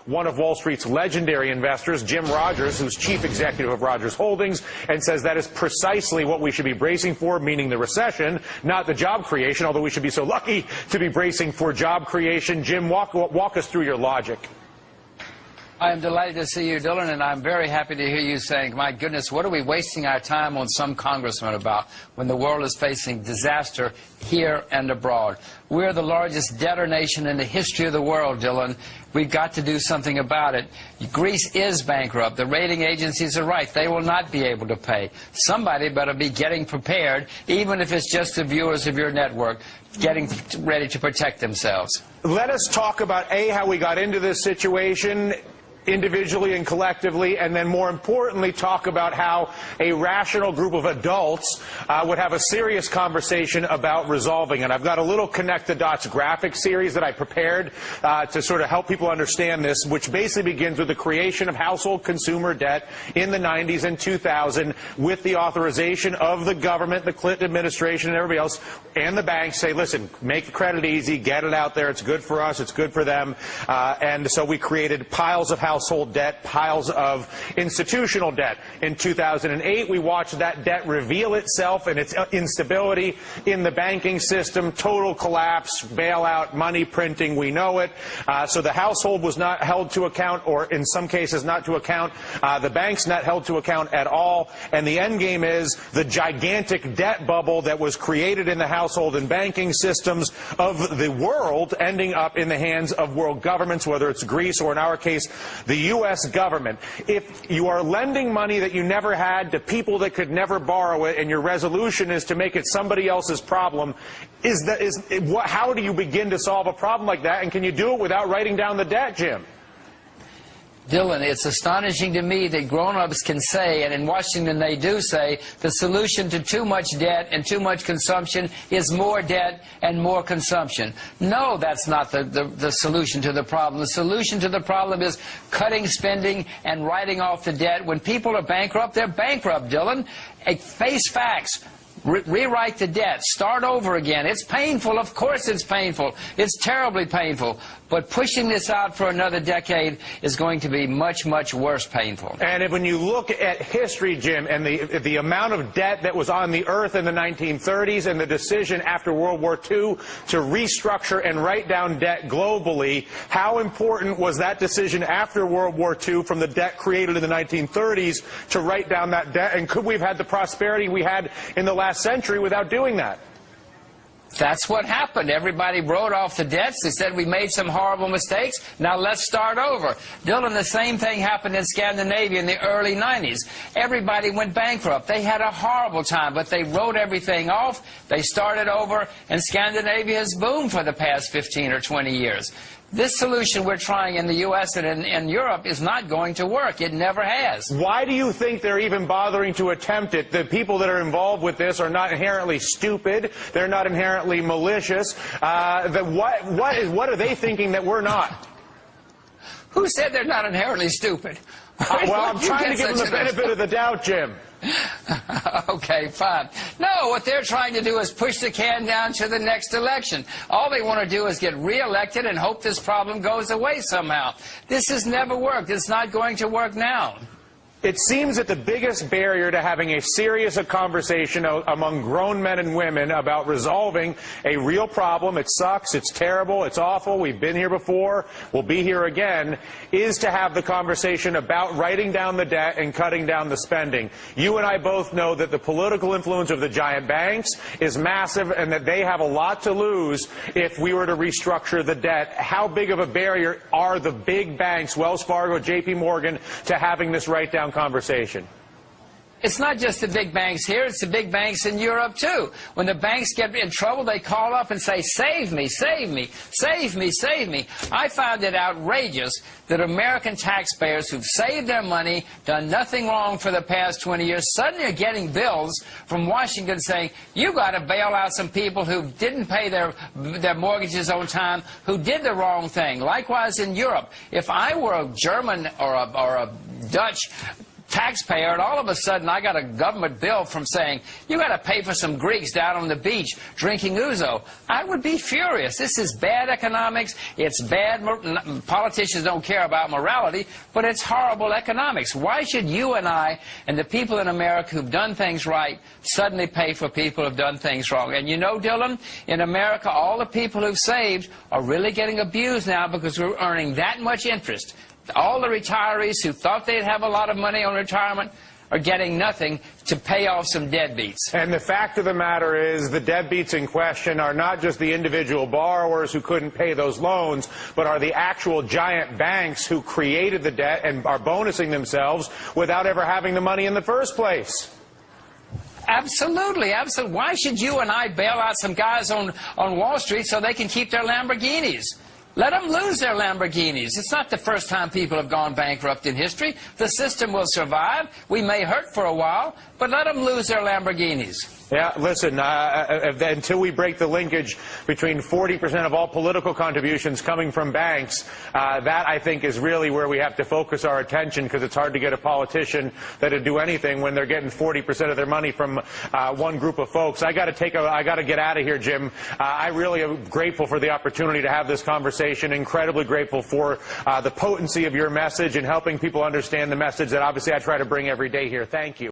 One of Wall Street's legendary investors, Jim Rogers, who's chief executive of Rogers Holdings, and says that is precisely what we should be bracing for, meaning the recession, not the job creation, although we should be so lucky to be bracing for job creation. Jim, walk us through your logic. I am delighted to see you, Dylan, and I'm very happy to hear you saying, my goodness, what are we wasting our time on some congressman about when the world is facing disaster here and abroad? We're the largest debtor nation in the history of the world, Dylan. We've got to do something about it. Greece is bankrupt. The rating agencies are right. They will not be able to pay. Somebody better be getting prepared, even if it's just the viewers of your network, getting ready to protect themselves. Let us talk about, A, how we got into this situation, individually and collectively, and then more importantly talk about how a rational group of adults would have a serious conversation about resolving it. I've got a little Connect the Dots graphic series that I prepared to sort of help people understand this, which basically begins with the creation of household consumer debt in the 90s and 2000 with the authorization of the government, the Clinton administration and everybody else, and the banks say, listen, make the credit easy, get it out there, it's good for us, it's good for them, and so we created piles of household debt, piles of institutional debt. In 2008, we watched that debt reveal itself and its instability in the banking system, total collapse, bailout, money printing, we know it. So the household was not held to account, or in some cases not to account. The banks not held to account at all. And the end game is the gigantic debt bubble that was created in the household and banking systems of the world ending up in the hands of world governments, whether it's Greece or in our case, the U.S. government. If you are lending money that you never had to people that could never borrow it, and your resolution is to make it somebody else's problem, how do you begin to solve a problem like that? And can you do it without writing down the debt, Jim? Dylan, it's astonishing to me that grown-ups can say, and in Washington they do say, the solution to too much debt and too much consumption is more debt and more consumption. No, that's not the solution to the problem. The solution to the problem is cutting spending and writing off the debt. When people are bankrupt, they're bankrupt, Dylan. Face facts. Rewrite the debt. Start over again. It's painful. Of course it's painful. It's terribly painful. But pushing this out for another decade is going to be much, much worse painful. And when you look at history, Jim, and the amount of debt that was on the earth in the 1930s and the decision after World War II to restructure and write down debt globally, how important was that decision after World War II from the debt created in the 1930s to write down that debt? And could we have had the prosperity we had in the last century without doing that? That's what happened. Everybody wrote off the debts. They said we made some horrible mistakes. Now let's start over. Dylan, the same thing happened in Scandinavia in the early 90s. Everybody went bankrupt. They had a horrible time, but they wrote everything off. They started over, and Scandinavia has boomed for the past 15 or 20 years. This solution we're trying in the U.S. and in Europe is not going to work. It never has. Why do you think they're even bothering to attempt it? The people that are involved with this are not inherently stupid. They're not inherently malicious. What are they thinking that we're not? Who said they're not inherently stupid? Well, I'm trying to give them the benefit of the doubt, Jim. Okay, fine. No, what they're trying to do is push the can down to the next election. All they want to do is get reelected and hope this problem goes away somehow. This has never worked. It's not going to work now. It seems that the biggest barrier to having a serious conversation among grown men and women about resolving a real problem, it sucks, it's terrible, it's awful, we've been here before, we'll be here again, is to have the conversation about writing down the debt and cutting down the spending. You and I both know that the political influence of the giant banks is massive and that they have a lot to lose if we were to restructure the debt. How big of a barrier are the big banks, Wells Fargo, JP Morgan, to having this write-down conversation? It's not just the big banks here, it's the big banks in Europe too. When the banks get in trouble, they call up and say, save me, save me, save me, save me. I found it outrageous that American taxpayers who've saved their money, done nothing wrong for the past 20 years, suddenly are getting bills from Washington saying, you got to bail out some people who didn't pay their mortgages on time, who did the wrong thing. Likewise in Europe. If I were a German or a Dutch taxpayer, and all of a sudden I got a government bill from saying, you got to pay for some Greeks down on the beach drinking ouzo, I would be furious. This is bad economics. It's bad. Politicians don't care about morality, but it's horrible economics. Why should you and I and the people in America who've done things right suddenly pay for people who've done things wrong? And you know, Dylan, in America, all the people who've saved are really getting abused now because we're earning that much interest. All the retirees who thought they'd have a lot of money on retirement are getting nothing to pay off some deadbeats. And the fact of the matter is the deadbeats in question are not just the individual borrowers who couldn't pay those loans, but are the actual giant banks who created the debt and are bonusing themselves without ever having the money in the first place. Absolutely, absolutely. Why should you and I bail out some guys on Wall Street so they can keep their Lamborghinis? Let them lose their Lamborghinis. It's not the first time people have gone bankrupt in history. The system will survive. We may hurt for a while, but let them lose their Lamborghinis. Yeah, listen, until we break the linkage between 40% of all political contributions coming from banks, that, I think, is really where we have to focus our attention, because it's hard to get a politician that'll do anything when they're getting 40% of their money from one group of folks. I got to get out of here, Jim. I really am grateful for the opportunity to have this conversation, incredibly grateful for the potency of your message and helping people understand the message that obviously I try to bring every day here. Thank you.